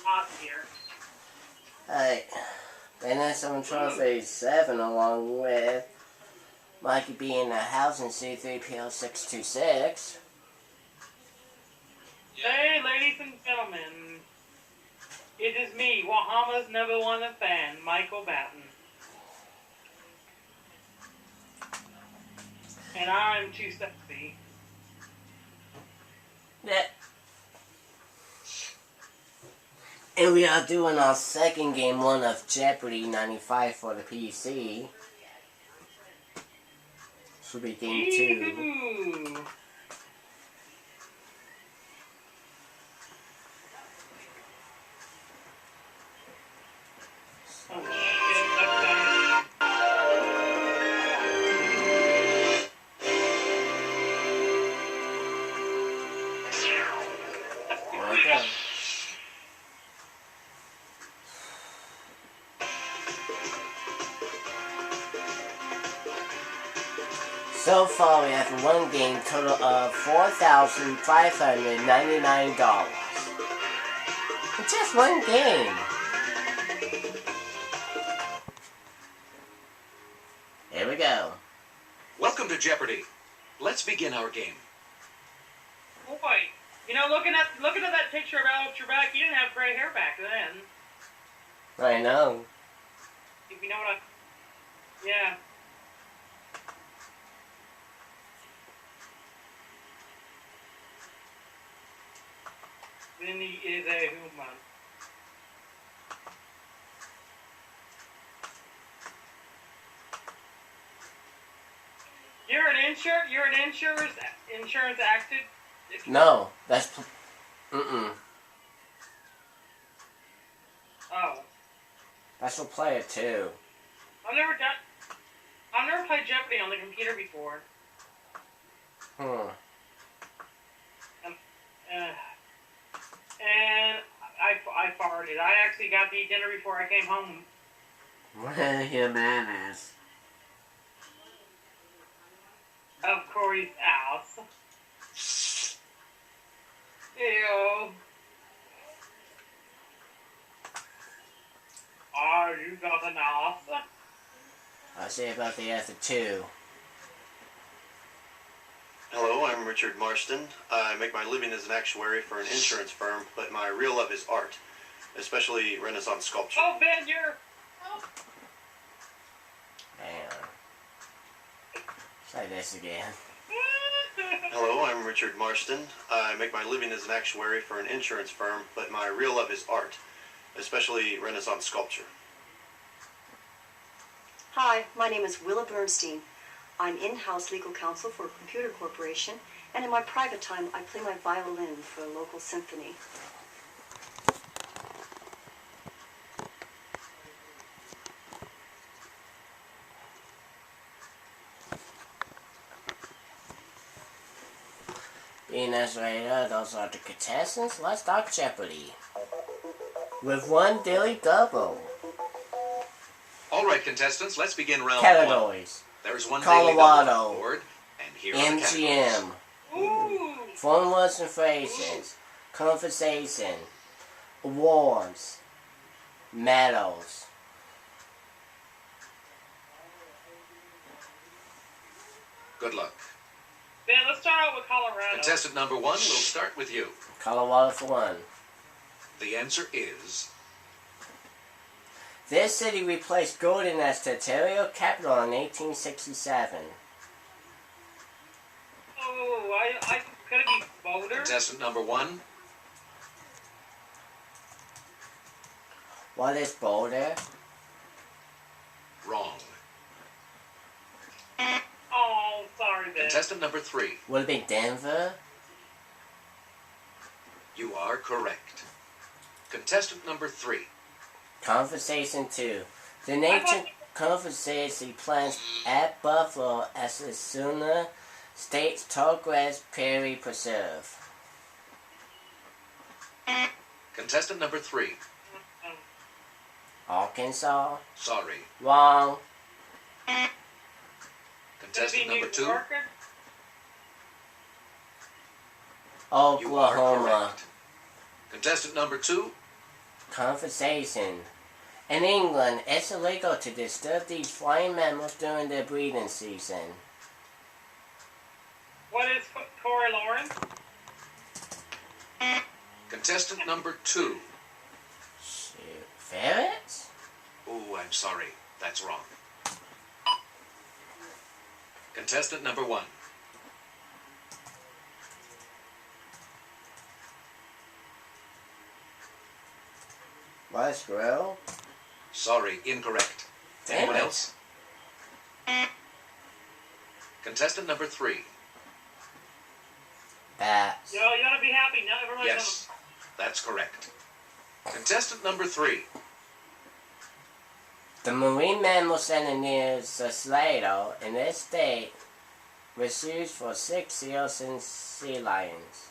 hot here. Hey, and then some Trophy 7 along with Mikey B in the house and C3PL626. Hey, ladies and gentlemen, it is me, Wahama's number one fan, Michael Batten. And I'm too sexy. Yeah. And we are doing our second game 1 of Jeopardy 95 for the PC. Should be game 2. Yee-hoo. Oh shit, that's done. Okay. So far we have one game total of $4,599. Just one game. Here we go. Welcome to Jeopardy. Let's begin our game. Boy, you know, looking at that picture of Alex Trebek, he didn't have gray hair back then. I know. If you know what I... Yeah. Then he is a human. You're an insurance acted. No, that's... Mm-mm. Oh. That's for player 2. I've never played Jeopardy on the computer before. And I farted. I actually got to eat dinner before I came home. Where your man is. Of Corey's house. Ew. Oh, you got an ass. I'll say about the other 2. Hello, I'm Richard Marston. I make my living as an actuary for an insurance firm, but my real love is art, especially Renaissance sculpture. Oh, Ben, you're... Hang on. Try this again. Hello, I'm Richard Marston. I make my living as an actuary for an insurance firm, but my real love is art, especially Renaissance sculpture. Hi, my name is Willa Bernstein. I'm in-house legal counsel for a computer corporation, and in my private time, I play my violin for a local symphony. Being as later, those are the contestants. Let's talk Jeopardy. With one daily double. All right, contestants, let's begin round 1. Categories. There's one Colorado. daily double on the board, and here are the categories. MGM. Foreign words and phrases. Conversation. Awards. Medals. Good luck. Ben, let's start out with Colorado. Contestant number 1, we'll start with you. Colorado for 1. The answer is... This city replaced Gordon as territorial capital in 1867. Oh, I could it be Boulder? Contestant number 1, What is Boulder? wrong. Oh, sorry, Ben. Contestant number 3, Would it be Denver? you are correct. Contestant number 3, Conversation 2. The nature conversation plants at Buffalo as the Sooner State's Tallgrass Prairie Preserve. contestant number 3, Arkansas? sorry. Wrong. Contestant number 2, New York? you are Oklahoma. correct. Contestant number 2, Conversation. In England, it's illegal to disturb these flying mammals during their breeding season. What is Corey Lauren? Contestant number 2. Shoot. Ferrets? Oh, I'm sorry. That's wrong. Contestant number 1. What, squirrel? Sorry, incorrect. Damn Anyone it. else? Contestant number 3. Bats. Yo, you ought to be happy. Now everybody's Yes, that's correct. Contestant number 3. The marine mammal center near Sausalito in this state was used for 6 seals and sea lions.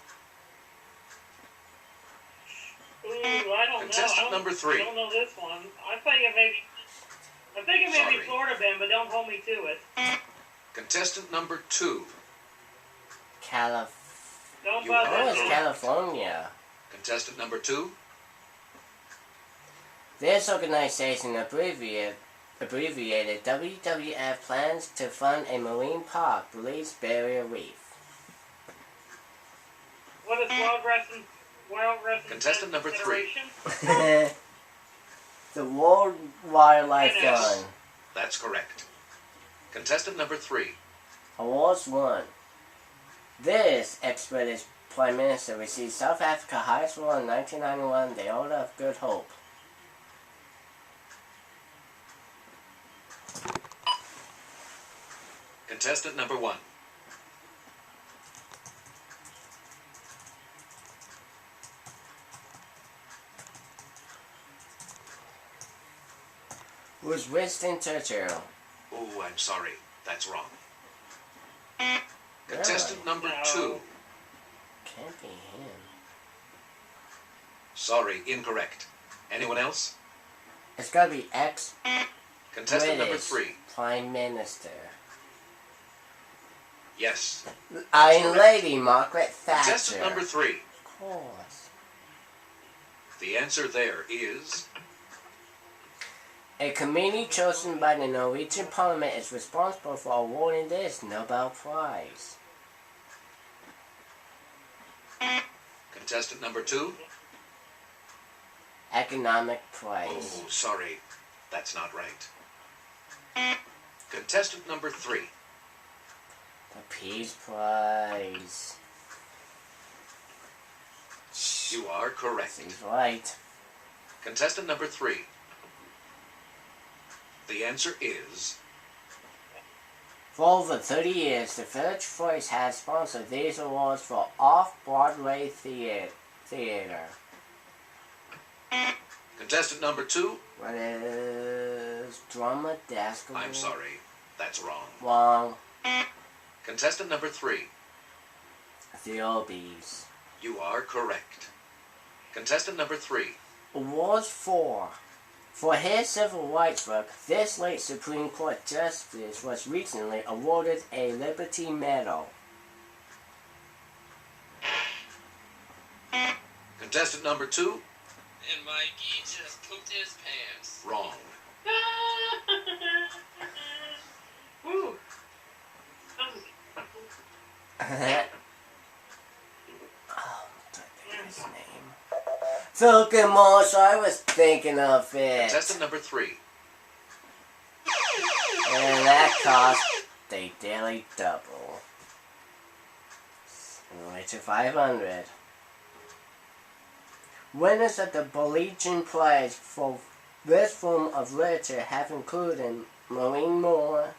Ooh, I don't Contestant know. number 3. I don't know this one. I think it may be Sorry. Florida Ben, but don't hold me to it. Contestant number 2. Don't You buzz are Oh, it. it's California. Contestant number 2. This organization, abbreviated WWF, plans to fund a marine park, Belize Barrier Reef. What is World Wrestling Contestant number 3. Federation? The World Wildlife Yes. Fund. That's correct. Contestant number 3. Awards 1. This ex-British Prime Minister received South Africa's highest award in 1991, the Order of Good Hope. Contestant number 1. Who's Winston Churchill? Oh, I'm sorry. That's wrong. Contestant number 2. Can't be him. Sorry, incorrect. Anyone else? It's gotta be ex-British Contestant number 3. Prime Minister. Yes. Iron correct. Lady Margaret Thatcher. Contestant number 3. Of course. The answer there is A committee chosen by the Norwegian Parliament is responsible for awarding this Nobel Prize. contestant number 2. Economic Prize. Oh, sorry. That's not right. Contestant number 3. The Peace Prize. You are correct. He's right. Contestant number 3. The answer is For over 30 years, the Village Voice has sponsored these awards for off-Broadway theater. contestant number 2. What is Drama Desk Award? I'm sorry. That's wrong. Wrong. Contestant number 3. The Obies. You are correct. Contestant number 3. Awards 4. For his civil rights work, this late Supreme Court Justice was recently awarded a Liberty Medal. Contestant number 2. And Mikey just pooped his pants. Wrong. Woo. Oh, I think his name. Falcon Marsh, I was thinking of it. Contestant number 3. And that cost a daily double. Way to 500. Winners of the Boligian Prize for this form of literature have included Marianne Moore,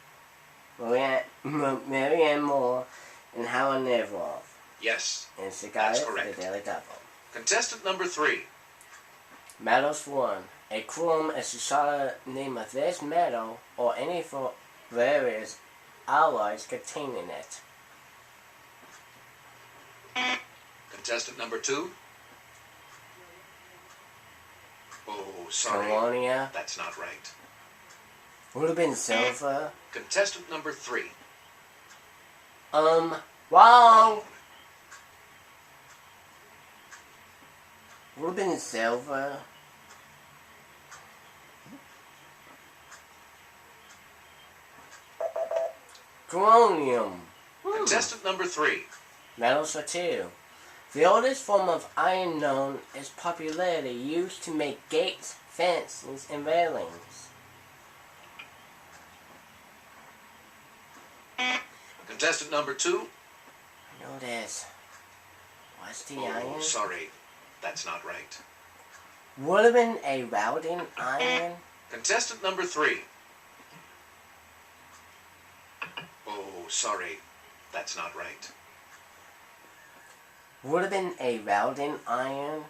and Howard Nevrov. Yes. And she got That's it for correct. the daily double. Contestant number 3. Medals 1. A chrome is the solid name of this metal or any for various alloys containing it. Contestant number 2. Oh, sorry. Colonia. That's not right. Would have been silver. Contestant number 3. Wrong. Would have been silver. chromium. Contestant number 3. Metals for 2. The oldest form of iron known is popularity used to make gates, fences, and railings. Contestant number 2. I know this. What's the Oh, iron? sorry. That's not right. Would have been a routing iron. Contestant number 3. Oh, sorry. That's not right. Would have been a routing iron.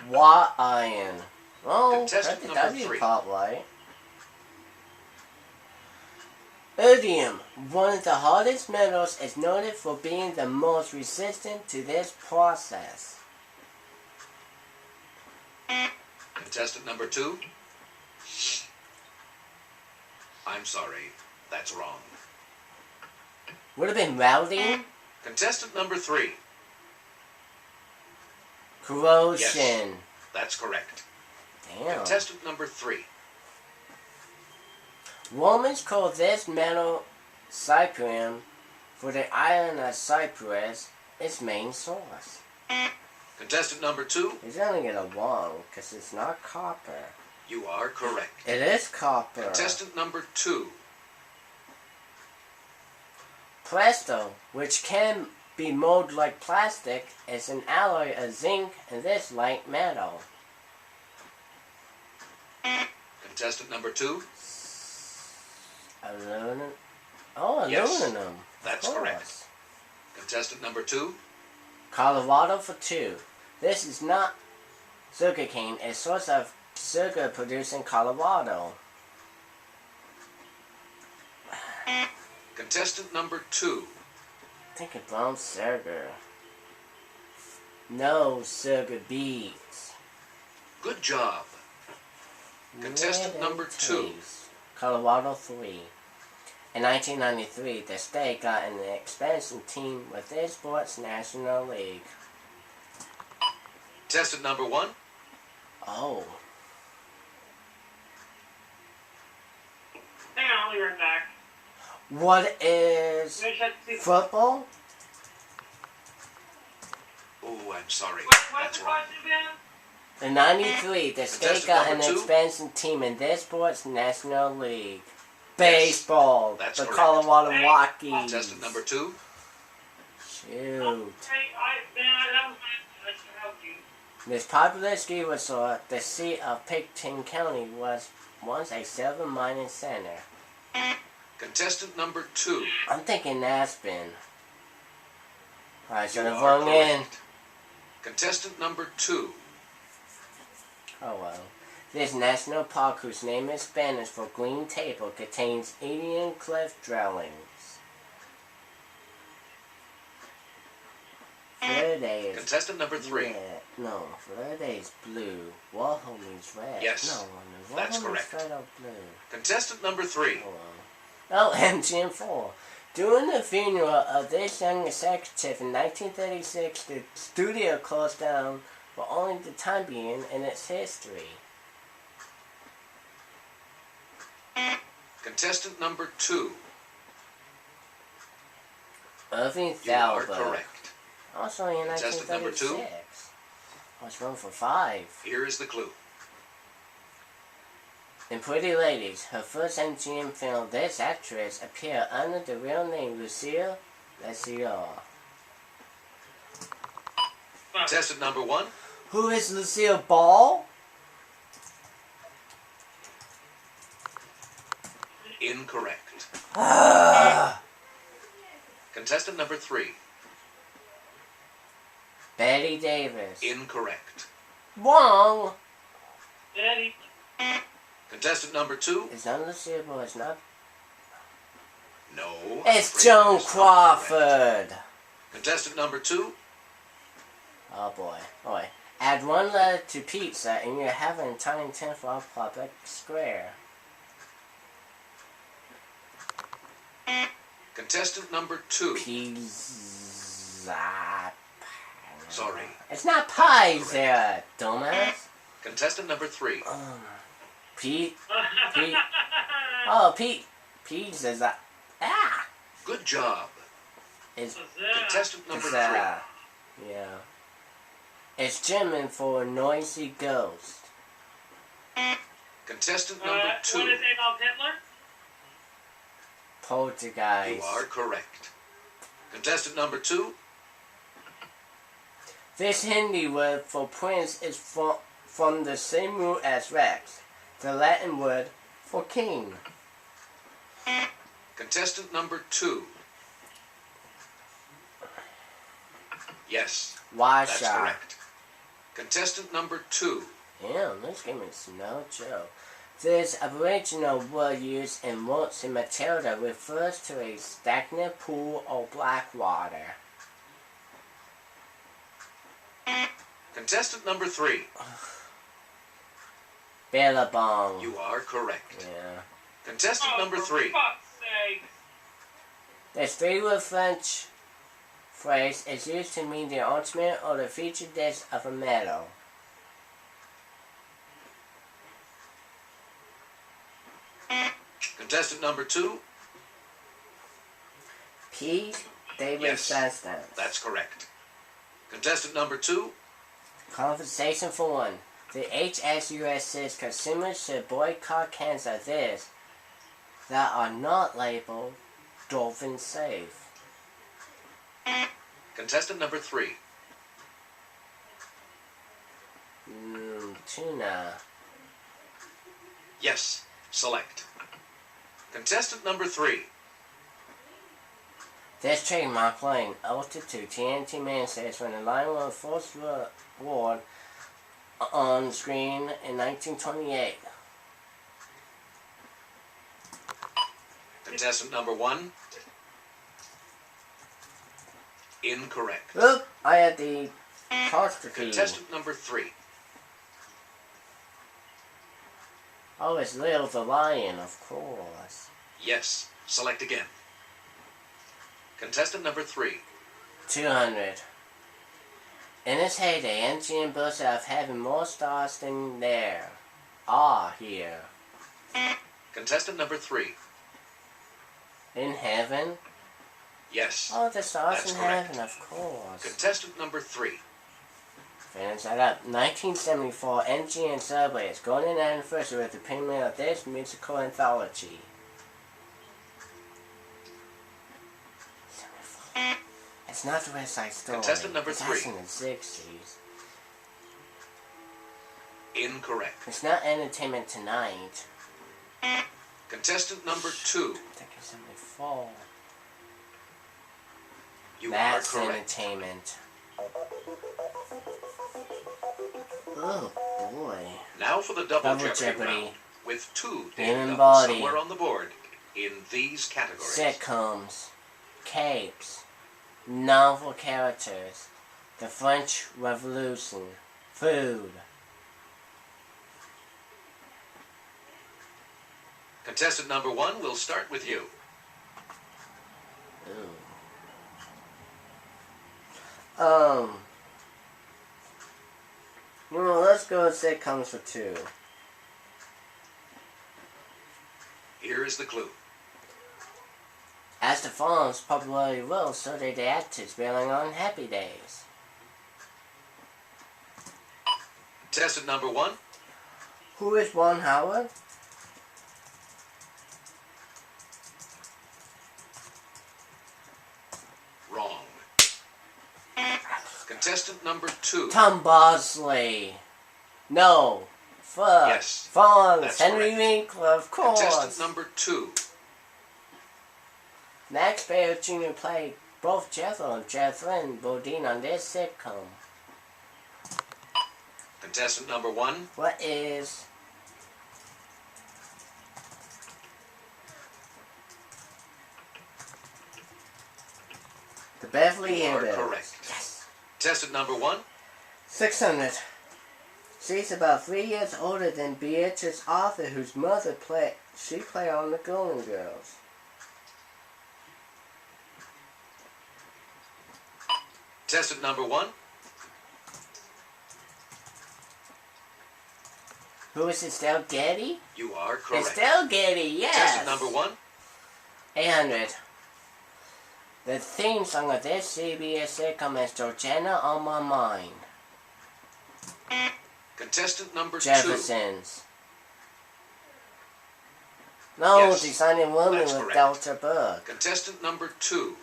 Watt iron. Oh, Contestant that's the number W 3. part right. Iridium, one of the hardest metals, is noted for being the most resistant to this process. Contestant number 2. I'm sorry. That's wrong. Would have been routing. Contestant number 3. Corrosion. Yes. That's correct. Damn. Contestant number 3. Romans call this metal cyprium for the island of Cyprus its main source. Contestant number 2. He's gonna get a wrong because it's not copper. You are correct. It is copper. Contestant number 2. Presto, which can be molded like plastic, is an alloy of zinc and this light metal. Contestant number 2. Aluminum. Oh, Yes, aluminum. that's of course. correct. Contestant number 2. Colorado for 2. This is not sugarcane, a source of sugar produced in Colorado. Contestant number 2. I think it's brown sugar. No sugar beets. Good job. Contestant Red number and 2. taste. Colorado 3. In 1993, the state got an expansion team with their sports national league. Contestant number 1. Oh. Hang on, I'll be right back. What is Let me check to see football? Oh, I'm sorry. What's That's the wrong. question again? In 93, the state Contestant got an number 2. expansion team in their sports national league. Baseball. That's The correct. Colorado Hey, Rockies. Contestant number 2. Shoot. Hey, that was I should help you. This popular ski resort, the seat of Pitkin County, was once a silver mining center. Contestant number 2. I'm thinking Aspen. I should You have are rung in. correct. Contestant number 2. Oh well. This national park, whose name is Spanish for green table, contains Indian cliff dwellings. Verde is Contestant number 3. red. No, Verde is blue. Warhol means red. Yes, No, that's Warhol means correct. straight up blue. Contestant number 3. Oh well. Oh, MGM4. During the funeral of this young executive in 1936, the studio closed down for only the time being in its history. Contestant number 2. Irving You are Thalberg. correct. Also in Contestant number 2. 1936. I was going for 5. Here is the clue. In Pretty Ladies, her first MGM film, this actress appeared under the real name Lucille Lecior. Contestant number 1. Who is Lucille Ball? Incorrect. Ah, Contestant number 3. Betty Davis. Incorrect. Wrong. Daddy. Contestant number 2. It's not Lucille Ball, it's not. No. I'm It's afraid Joan that is not correct. Crawford. Contestant number 2. Oh boy. Boy. Add 1 letter to pizza and you have an tiny tinfoil public square. Contestant number 2. Pizza. Sorry. It's not pies there, dumbass. Contestant number 3. Pete. Pete. Oh, Pete. Pete says that. Ah. Good job. It's Contestant number 3. yeah. It's German for noisy ghost. Contestant number 2. What is Adolf Hitler? Poltergeist. You are correct. Contestant number 2. This Hindi word for prince is from the same root as rex, the Latin word for king. Contestant number 2. Yes, that's Washa. correct. Contestant number 2. Damn, this game is no joke. This aboriginal word used in Waltz and Matilda refers to a stagnant pool or black water. Contestant number 3. Billabong. You are correct. Yeah. Contestant number 3. For fuck's sake. This three-word French phrase is used to mean the ultimate or the featured dish of a medal. Contestant number 2. Pete David Yes, Substance. that's correct. Contestant number 2. Conversation for one. The HSUS says consumers should boycott cans of this that are not labeled dolphin safe. Contestant number 3. Tuna. Yes, select. Contestant number 3. This trademark line, altitude TNT Man says when the line was first worn on screen in 1928. Contestant number 1. Incorrect. Oop! I had the apostrophe. Contestant number 3. Oh, it's Lil the Lion, of course. Yes, select again. Contestant number 3. 200. In its heyday, MGM boasted of having more stars than there are here. Contestant number 3. In heaven? Yes. Oh, the stars That's in correct. heaven, of course. Contestant number 3. Finish that up. 1974, MGM celebrated its golden anniversary with the premiere of this musical anthology. 74. It's not the West Side Story. Contestant number That's 3. in the 60s. Incorrect. It's not Entertainment Tonight. Contestant number 2. I think it's 74. You That's are correct. Entertainment. Oh boy. Now for the Double Double Jeopardy Jeopardy. round, with 2 Human named body. somewhere on the board in these categories. Sitcoms, capes, novel characters, the French Revolution, food. Contestant number 1, we'll start with you. Ooh. Well, let's go with sitcoms for 2. Here is the clue. As the film's popularity rose, so did the actors bailing on Happy Days. Contestant number 1, Who is Ron Howard? wrong. Contestant number 2, Tom Bosley. No. Fuck. Yes, Fonz. that's Henry correct. Winkler, of course. contestant number 2, Max Baer Jr. played both Jethro and Jethlyn Bodine on this sitcom. contestant number 1, What is... The Beverly You are Hillbillies. correct. Yes. contestant number 1, 600. She's about 3 years older than Beatrice Arthur, whose mother played on the Golden Girls. contestant number 1, Who is Estelle Getty? You are correct. Estelle Getty, yes! Contestant number 1. 800. The theme song of this CBS sitcom is Georgiana on My Mind. Contestant number 2. Jeffersons. No, Yes, Designing Woman that's with correct. Delta Burke. Contestant number 2.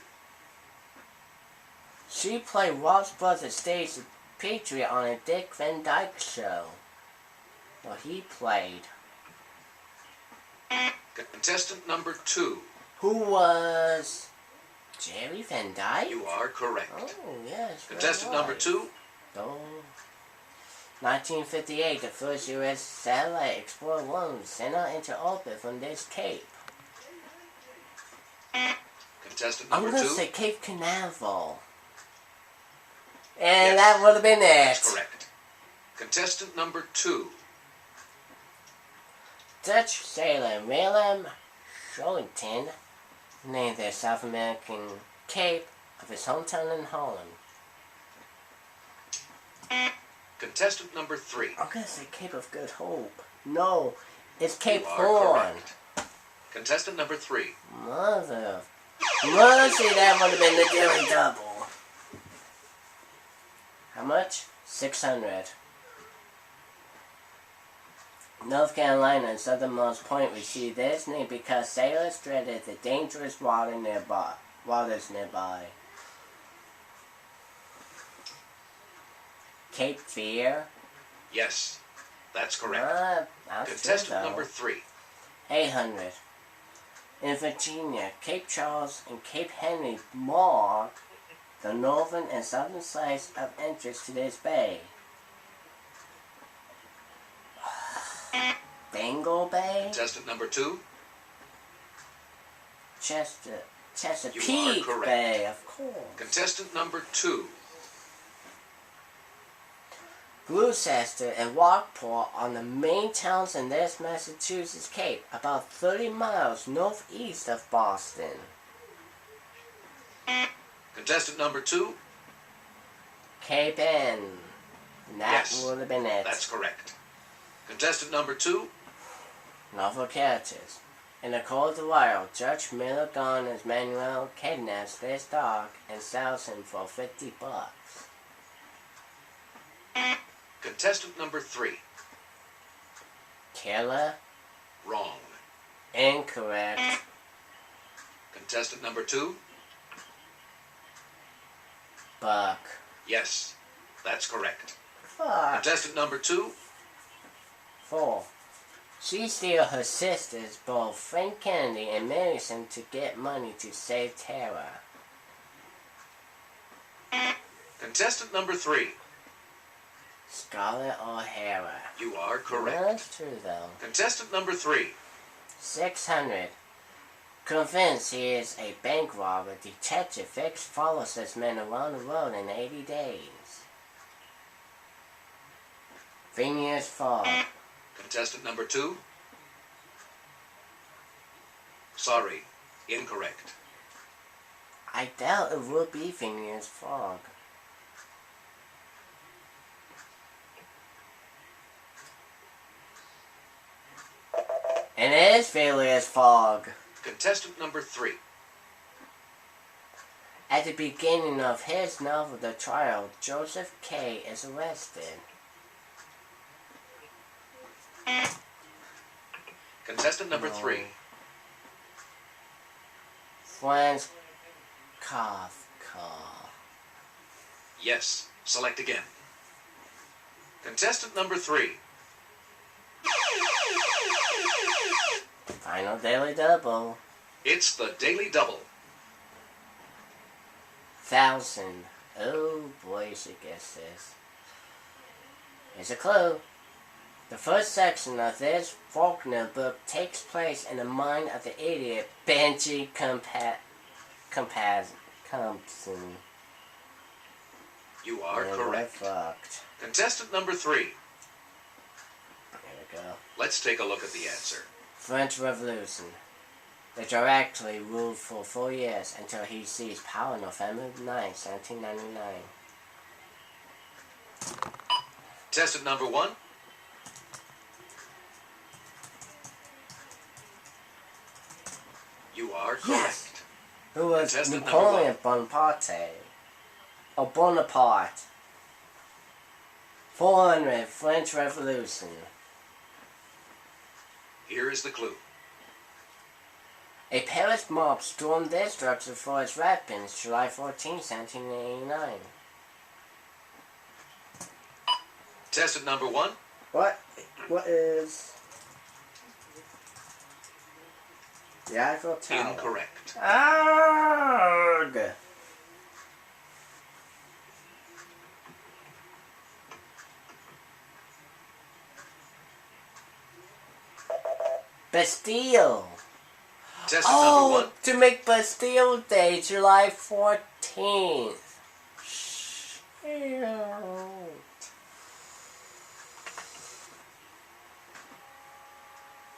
She played Ross Brothers Stacy Patriot on a Dick Van Dyke show. Well, he played. Contestant number 2. Who was Jerry Van Dyke? You are correct. Oh, yes. Contestant number 2. Oh. 1958, the first U.S. satellite Explorer 1 was sent out into orbit from this Cape. Contestant I'm number going to 2. say Cape Canaveral. And Yes, that would have been it. That's correct. Contestant number 2. Dutch sailor Willem Schollington named the South American Cape of his hometown in Holland. Contestant number 3. I'm going to say Cape of Good Hope. No, it's Cape You are Horn. correct. Contestant number 3. Mother. Mercy, that would have been the Daily Double. How much? 600. North Carolina and southernmost point received its name because sailors dreaded the dangerous waters nearby. Cape Fear. Yes, that's correct. Contestant number 3. 800. In Virginia, Cape Charles and Cape Henry mark the northern and southern sides of entrance to this bay. Bengal Bay? Contestant number 2. Chesapeake correct. Bay, of course. Contestant number 2. Gloucester and Rockport are the main towns in this Massachusetts Cape, about 30 miles northeast of Boston. Contestant number 2. Cape Ann. That Yes, would have been it. That's correct. Contestant number 2. Novel characters. In the Cold of the Wild, Judge Miller Garner's Manuel kidnaps this dog and sells him for $50. Contestant number 3. Killer? Wrong. Incorrect. Contestant number 2. Buck. Yes, that's correct. Fuck. Contestant number 2. 4. She steals her sisters, both Frank Kennedy, and marries him to get money to save Tara. Contestant number 3. Scarlett O'Hara. You are correct. That's true, though. Contestant number 3. 600. Convinced he is a bank robber, Detective Fix follows this man around the road in 80 days. Phineas Fogg. Contestant number 2. Sorry, incorrect. I doubt it would be Phineas Fogg. And it is Phineas Fogg. Contestant number 3. At the beginning of his novel, The Trial, Joseph K. is arrested. Contestant number No. 3. Franz Kafka. Yes, select again. Contestant number 3. Final Daily Double. It's the Daily Double. 1,000. Oh boy, you should guess this. Here's a clue. The first section of this Faulkner book takes place in the mind of the idiot Benji Compson. You are And correct. we're fucked. Contestant number 3. Here we go. Let's take a look at the answer. French Revolution. The directly ruled for 4 years until he seized power November 9, 1799. Contestant number 1. are correct. Yes! Who was Contestant number Napoleon Bonaparte? Or Bonaparte. 400, French Revolution. Here is the clue. A Paris mob stormed their structure for its weapons July 14, 1789. Contestant number 1. What is the Eiffel Tower? Incorrect. Arrgh! Bastille! Contestant number 1. To make Bastille Day, July 14th. Shoot.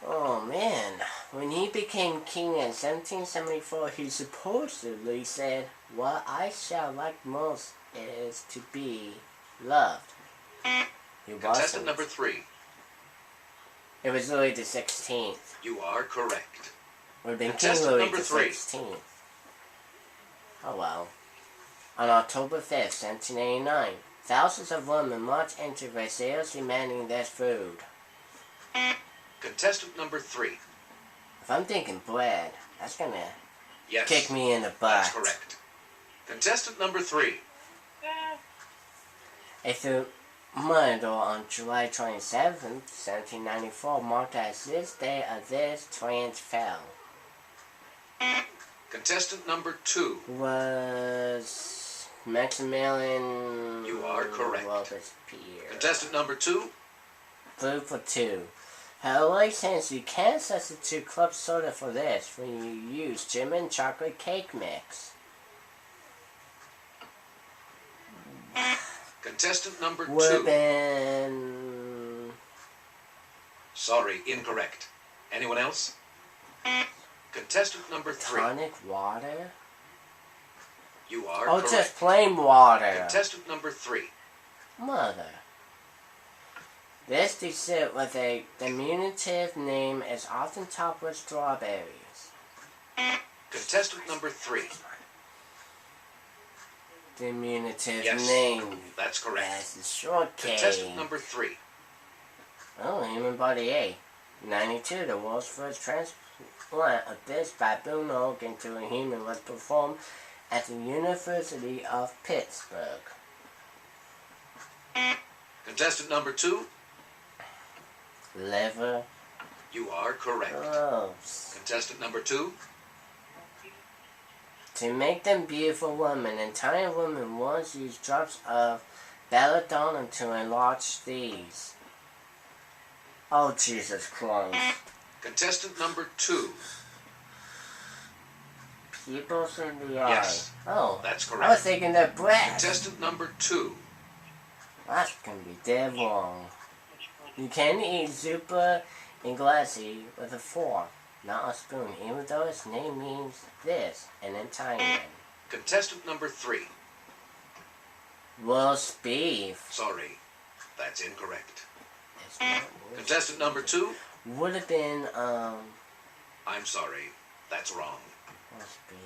Oh man, when he became king in 1774, he supposedly said, "What I shall like most is to be loved." He Contestant wasn't. number 3. It was Louis the 16th. You are correct. Would have been King Contestant Louis number the 3. 16th. Oh well. On October 5th, 1789, thousands of women marched into Versailles demanding their food. Contestant number 3. If I'm thinking bread, that's gonna Yes. kick me in the butt. That's correct. Contestant number 3. A thermometer on July 27th, 1794, marked as this day of this France fell. Contestant number 2. Was Maximilian You are correct. Robespierre. Contestant number 2. 2 for 2. However, since you can't substitute club soda for this when you use German chocolate cake mix. Contestant number Would have 2. been Sorry, incorrect. Anyone else? Contestant number 3. tonic water? You are Oh, correct. just plain water. Contestant number 3. Mother. This dessert with a diminutive name is often topped with strawberries. Contestant number 3. Diminutive Yes. name. That's correct. That's the shortcake. Contestant number 3. Oh, human body A. 92. The world's first transplant of this baboon hog into a human was performed at the University of Pittsburgh. Contestant number 2. Liver. You are correct. Gross. Contestant number 2. To make them beautiful women, entire women once used drops of belladonna to enlarge these. Oh, Jesus Christ. Contestant number 2. Pupils in the eye. Yes. Oh, That's I was correct. thinking their breath. Contestant number 2. That's gonna be dead wrong. You can eat zuppa inglesi with a fork, not a spoon, even though its name means this in Italian. Contestant number 3. Roast beef. Sorry, that's incorrect. It's not roast Contestant number 2. Would have been, I'm sorry, that's wrong. roast beef.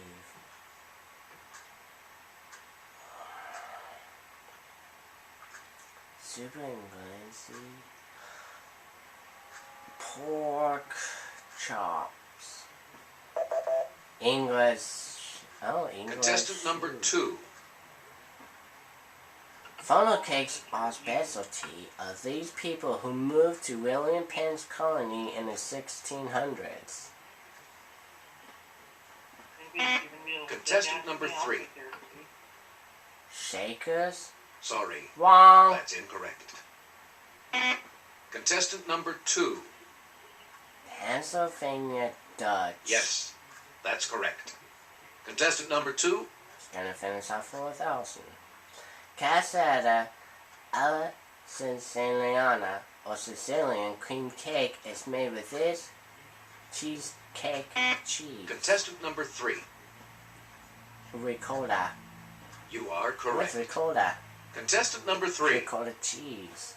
Super inglesi. Pork chops. English. Oh, English. Contestant number 2. Funnel cakes are specialty of these people who moved to William Penn's colony in the 1600s. Contestant number 3. Shakers? Sorry, Wrong. that's incorrect. Contestant number 2. Pennsylvania Dutch. Yes, that's correct. Contestant number 2. It's gonna finish off 4,000. Cassata alla Siciliana, or Sicilian cream cake, is made with this cheesecake cheese. Contestant number 3. Ricotta. You are What's correct. ricotta? Contestant number 3. Ricotta cheese.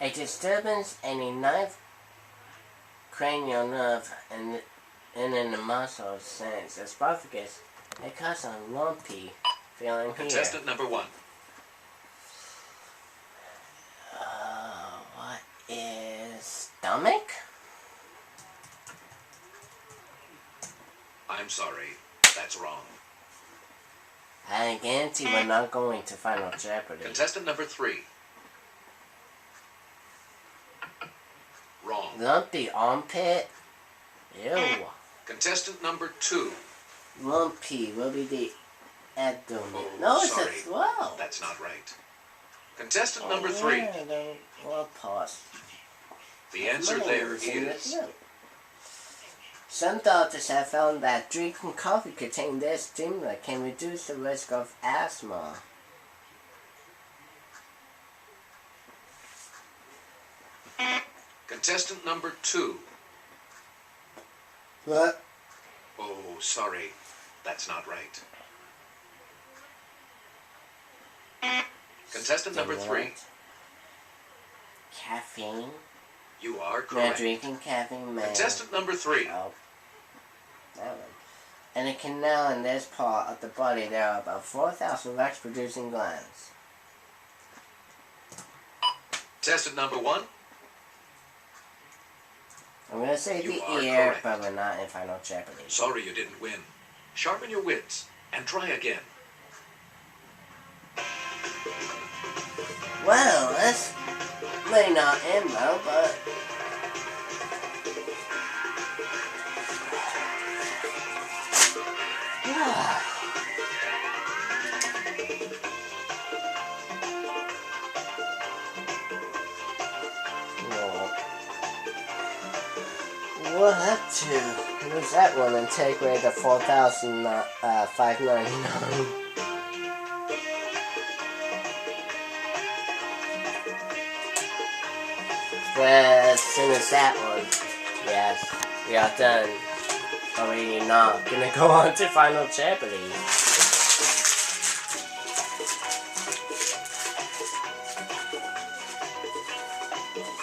A disturbance in the ninth cranial nerve And in the muscle sense, esophagus, it causes a lumpy feeling here. Contestant number 1. What is stomach? I'm sorry, that's wrong. I guarantee we're not going to Final Jeopardy. Contestant number 3. Wrong. Lumpy armpit? Ew. Contestant number 2. Lumpy will be the abdomen. Oh, No, it's sorry. a swell. That's not right. Contestant number 3. Yeah, well, pause. The answer there is... Some doctors have found that drinking coffee containing this stimulant can reduce the risk of asthma. Contestant number 2. What? Oh, sorry. That's not right. Contestant number 3. Caffeine? You are Not correct. drinking caffeine, man. Contestant number 3. Oh. That one. In a canal in this part of the body, there are about 4,000 wax-producing glands. Contestant number 1. I'm going to say You the are ear, correct. but we're not in Final Jeopardy. Sorry you didn't win. Sharpen your wits and try again. Well, this may not end well, but... We'll have to use that one and take away the 4,599. But as soon as that one, yes, we are done. Are we not gonna go on to Final Jeopardy?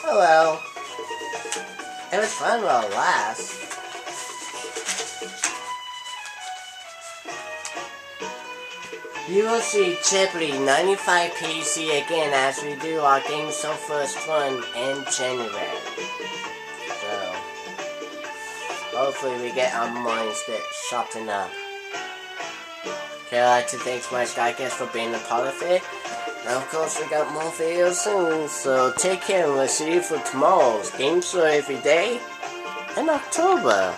Oh well. It was fun while it lasts. You will see Jeopardy 95 PC again as we do our Game So First Fun in January. So, hopefully we get our minds a bit sharpened up. Okay, I'd like to thank my Sky Guest for being a part of it. And of course we got more videos soon, so take care and we'll see you for tomorrow's Game Show Every Day in October.